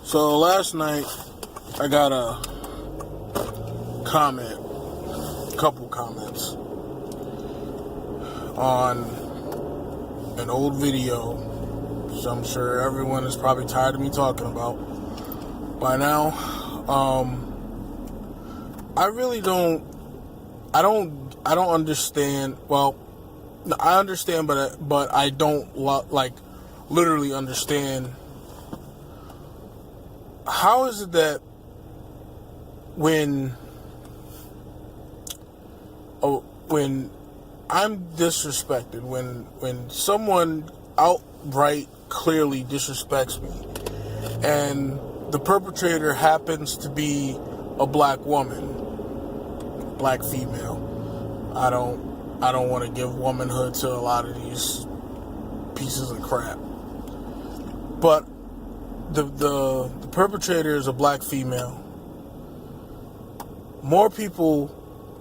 So last night I got a couple comments on an old video, which I'm sure everyone is probably tired of me talking about by now. I don't understand. Well, I understand, but I don't literally understand. How is it that when I'm disrespected, when someone outright clearly disrespects me, and the perpetrator happens to be a black woman, black female, I don't want to give womanhood to a lot of these pieces of crap, but the perpetrator is a black female. More people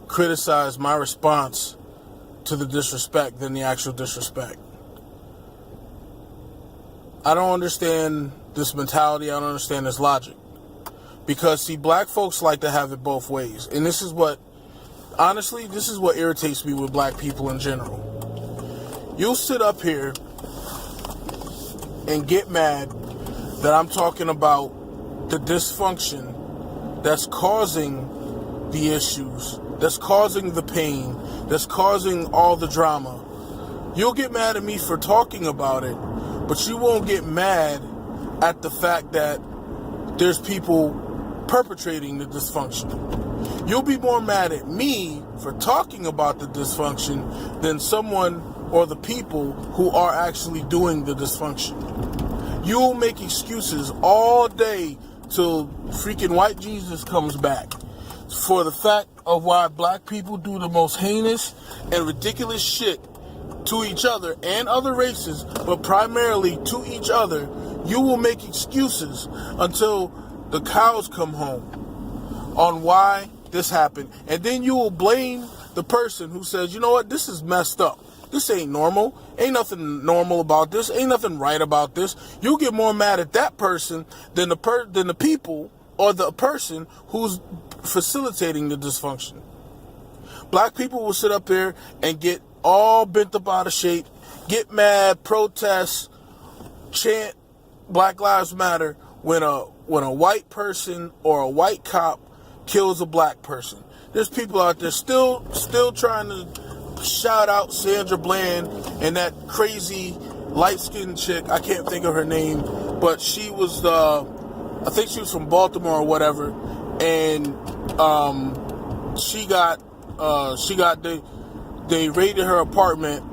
criticize my response to the disrespect than the actual disrespect. I don't understand this mentality. I don't understand this logic. Because, see, black folks like to have it both ways. And this is what irritates me with black people in general. You'll sit up here and get mad that I'm talking about the dysfunction that's causing the issues, that's causing the pain, that's causing all the drama. You'll get mad at me for talking about it, but you won't get mad at the fact that there's people perpetrating the dysfunction. You'll be more mad at me for talking about the dysfunction than someone or the people who are actually doing the dysfunction. You'll make excuses all day till freaking white Jesus comes back for the fact of why black people do the most heinous and ridiculous shit to each other and other races, but primarily to each other. You will make excuses until the cows come home on why this happened. And then you will blame the person who says, you know what, this is messed up. This ain't normal. Ain't nothing normal about this. Ain't nothing right about this. You'll get more mad at that person than the people or the person who's facilitating the dysfunction. Black people will sit up there and get all bent up out of shape, get mad, protest, chant Black Lives Matter when a white person or a white cop kills a black person. There's people out there still trying to shout out Sandra Bland and that crazy light-skinned chick. I can't think of her name, but she was I think she was from Baltimore or whatever, and they raided her apartment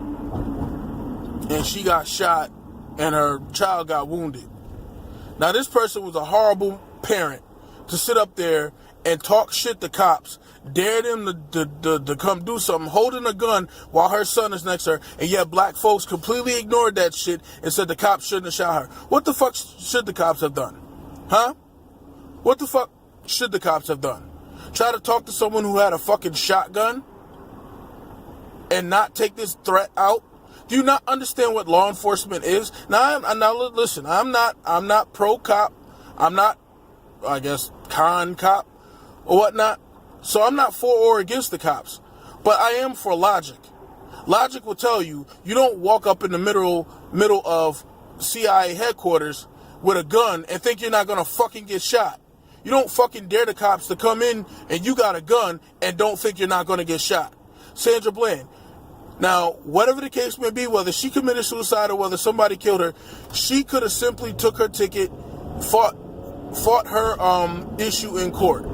and she got shot and her child got wounded. Now this person was a horrible parent to sit up there and talk shit to cops, dare them to come do something, holding a gun while her son is next to her, and yet black folks completely ignored that shit and said the cops shouldn't have shot her. What the fuck should the cops have done? Huh? What the fuck should the cops have done? Try to talk to someone who had a fucking shotgun and not take this threat out? Do you not understand what law enforcement is? Now listen, I'm not pro cop. I'm not, I guess, con cop or whatnot. So I'm not for or against the cops, but I am for logic. Logic will tell you don't walk up in the middle of CIA headquarters with a gun and think you're not gonna fucking get shot. You don't fucking dare the cops to come in and you got a gun and don't think you're not gonna get shot. Sandra Bland. Now, whatever the case may be, whether she committed suicide or whether somebody killed her, she could have simply took her ticket, fought her issue in court.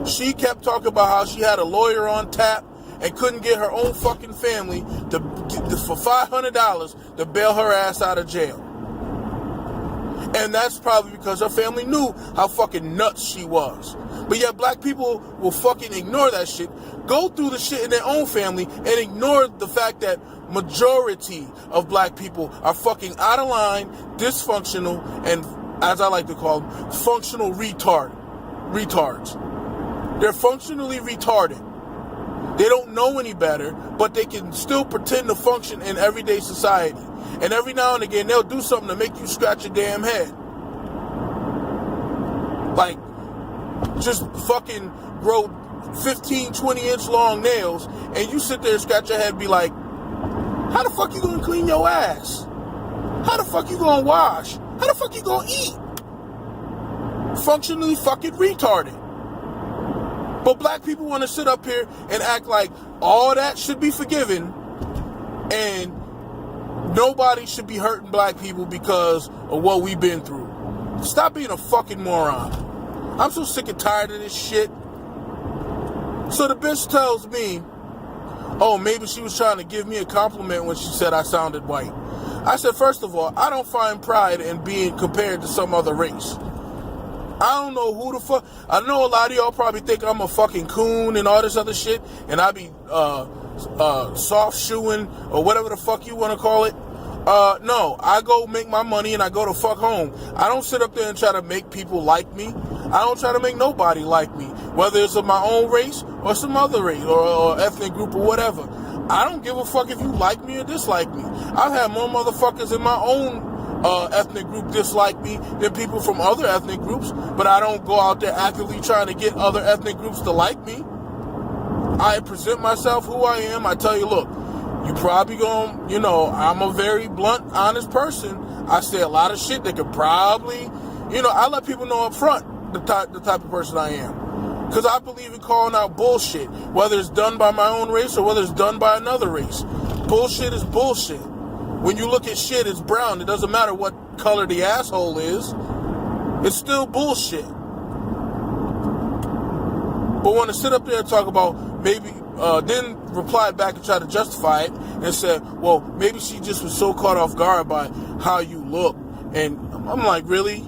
She kept talking about how she had a lawyer on tap and couldn't get her own fucking family for $500 to bail her ass out of jail. And that's probably because her family knew how fucking nuts she was. But yet black people will fucking ignore that shit, go through the shit in their own family, and ignore the fact that majority of black people are fucking out of line, dysfunctional, and, as I like to call them, functional retards. They're functionally retarded. They don't know any better, but they can still pretend to function in everyday society. And every now and again, they'll do something to make you scratch your damn head. Like, just fucking grow 15, 20-inch long nails, and you sit there and scratch your head and be like, how the fuck you gonna clean your ass? How the fuck you gonna wash? How the fuck you gonna eat? Functionally fucking retarded. But black people want to sit up here and act like all that should be forgiven and nobody should be hurting black people because of what we've been through. Stop being a fucking moron. I'm so sick and tired of this shit. So the bitch tells me, oh, maybe she was trying to give me a compliment when she said I sounded white. I said, first of all, I don't find pride in being compared to some other race. I don't know who the fuck. I know a lot of y'all probably think I'm a fucking coon and all this other shit, and I be soft shoeing or whatever the fuck you want to call it. No, I go make my money and I go to fuck home. I don't sit up there and try to make people like me. I don't try to make nobody like me, whether it's of my own race or some other race or ethnic group or whatever. I don't give a fuck if you like me or dislike me. I've had more motherfuckers in my own ethnic group dislike me than people from other ethnic groups, but I don't go out there actively trying to get other ethnic groups to like me. I present myself who I am. I tell you, look, you probably gonna, I'm a very blunt, honest person. I say a lot of shit that could probably, I let people know up front the type of person I am. Because I believe in calling out bullshit, whether it's done by my own race or whether it's done by another race. Bullshit is bullshit. When you look at shit, it's brown. It doesn't matter what color the asshole is. It's still bullshit. But want to sit up there and talk about maybe, then reply back and try to justify it and said, well, maybe she just was so caught off guard by how you look. And I'm like, really?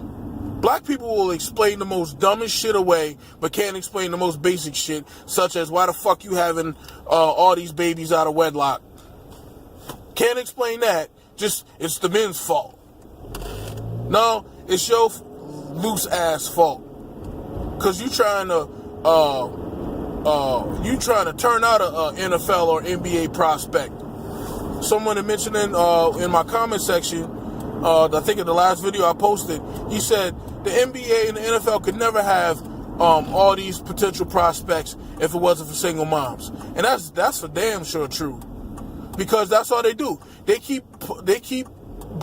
Black people will explain the most dumbest shit away, but can't explain the most basic shit, such as why the fuck you having all these babies out of wedlock. Can't explain that. Just, it's the men's fault. No, it's your loose ass fault. Cause you trying to turn out a NFL or NBA prospect. Someone had mentioned in my comment section, I think in the last video I posted, he said the NBA and the NFL could never have all these potential prospects if it wasn't for single moms. And that's for damn sure true. Because that's all they do. They keep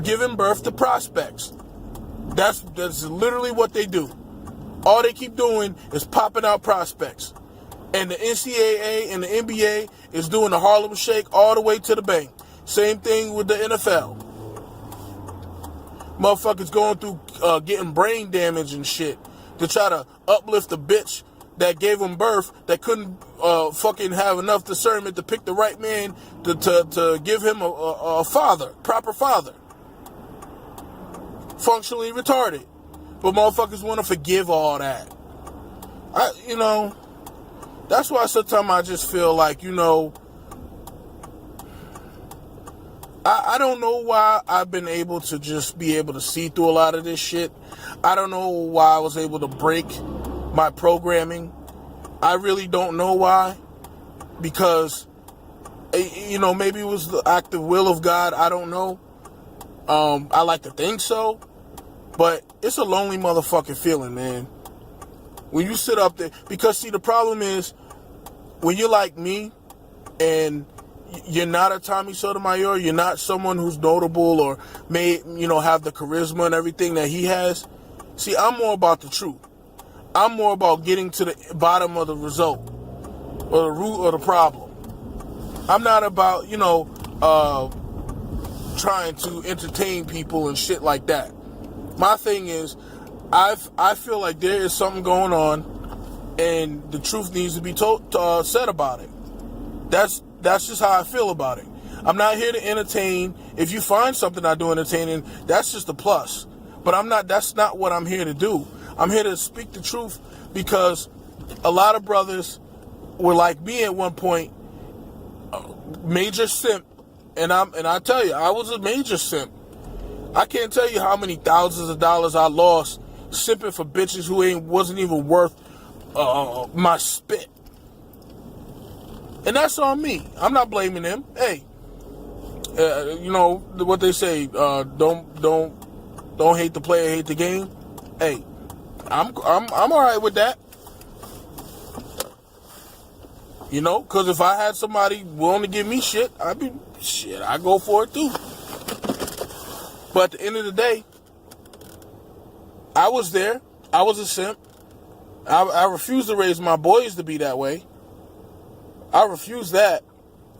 giving birth to prospects. That's literally what they do. All they keep doing is popping out prospects. And the NCAA and the NBA is doing the Harlem Shake all the way to the bank. Same thing with the NFL. Motherfuckers going through getting brain damage and shit to try to uplift the bitch that gave them birth, that couldn't fucking have enough discernment to pick the right man to give him a father, proper father. Functionally retarded. But motherfuckers want to forgive all that. That's why sometimes I just feel like, I don't know why I've been able to just be able to see through a lot of this shit. I don't know why I was able to break my programming. I really don't know why. Because, maybe it was the active will of God. I don't know. I like to think so. But it's a lonely motherfucking feeling, man. When you sit up there. Because, see, the problem is, when you're like me, and you're not a Tommy Sotomayor, you're not someone who's notable or may, have the charisma and everything that he has. See, I'm more about the truth. I'm more about getting to the bottom of the result or the root of the problem. I'm not about, trying to entertain people and shit like that. My thing is, I feel like there is something going on and the truth needs to be said about it. That's just how I feel about it. I'm not here to entertain. If you find something I do entertaining, that's just a plus. But that's not what I'm here to do. I'm here to speak the truth because a lot of brothers were like me at one point, major simp, and I tell you, I was a major simp. I can't tell you how many thousands of dollars I lost simping for bitches who wasn't even worth my spit. And that's on me. I'm not blaming them. Hey, what they say, don't hate the player, hate the game. Hey, I'm all right with that. You know, because if I had somebody willing to give me shit, I go for it too. But at the end of the day, I was there. I was a simp. I refuse to raise my boys to be that way. I refuse that.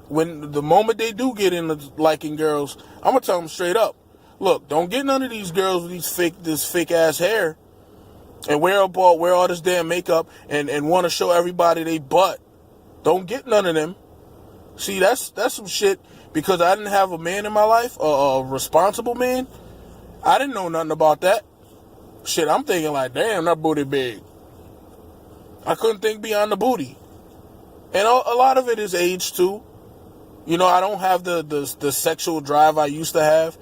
When the moment they do get into liking girls, I'm gonna tell them straight up, look, don't get none of these girls with this fake ass hair and wear all this damn makeup and want to show everybody they butt. Don't get none of them. See, that's some shit, because I didn't have a man in my life, a responsible man. I didn't know nothing about that. Shit, I'm thinking like, damn, that booty big. I couldn't think beyond the booty. And a lot of it is age too. You know, I don't have the sexual drive I used to have,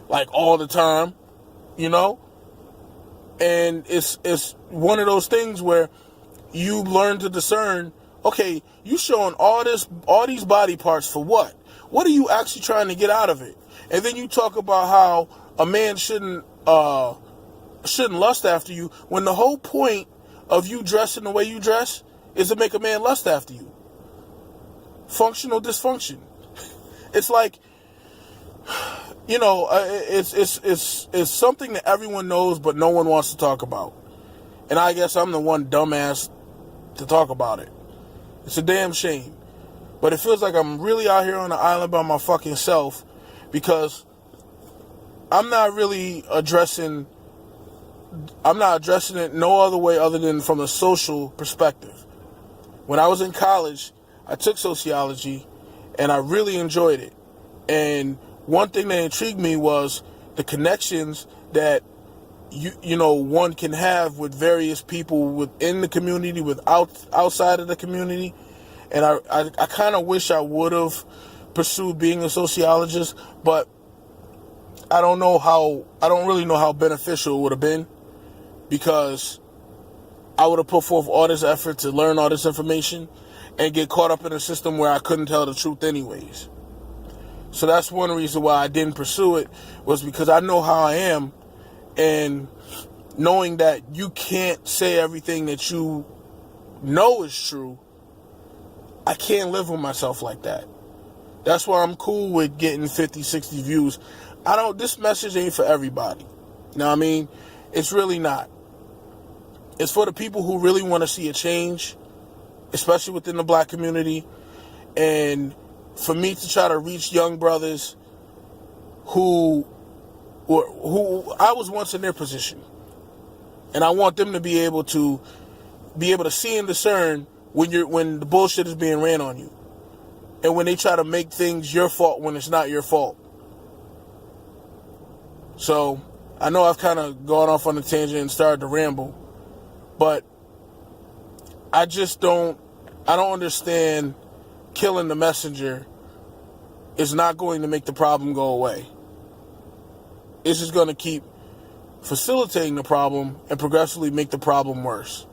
like all the time, you know? And it's one of those things where you learn to discern, okay, you showing all these body parts for what? What are you actually trying to get out of it? And then you talk about how a man shouldn't lust after you, when the whole point of you dressing the way you dress is to make a man lust after you. Functional dysfunction. It's like, you know, it's something that everyone knows, but no one wants to talk about. And I guess I'm the one dumbass to talk about it. It's a damn shame. But it feels like I'm really out here on the island by my fucking self, because I'm not addressing it no other way other than from a social perspective. When I was in college, I took sociology, and I really enjoyed it. And one thing that intrigued me was the connections that you know one can have with various people within the community, outside of the community. And I kind of wish I would have pursued being a sociologist, but I don't really know how beneficial it would have been, because I would have put forth all this effort to learn all this information and get caught up in a system where I couldn't tell the truth anyways. So that's one reason why I didn't pursue it, was because I know how I am, and knowing that you can't say everything that you know is true, I can't live with myself like that. That's why I'm cool with getting 50, 60 views. This message ain't for everybody. You know what I mean? It's really not. It's for the people who really want to see a change, especially within the black community, and for me to try to reach young brothers who I was once in their position, and I want them to be able to see and discern when the bullshit is being ran on you, and when they try to make things your fault when it's not your fault. So I know I've kind of gone off on a tangent and started to ramble, but I don't understand killing the messenger is not going to make the problem go away. It's just going to keep facilitating the problem and progressively make the problem worse.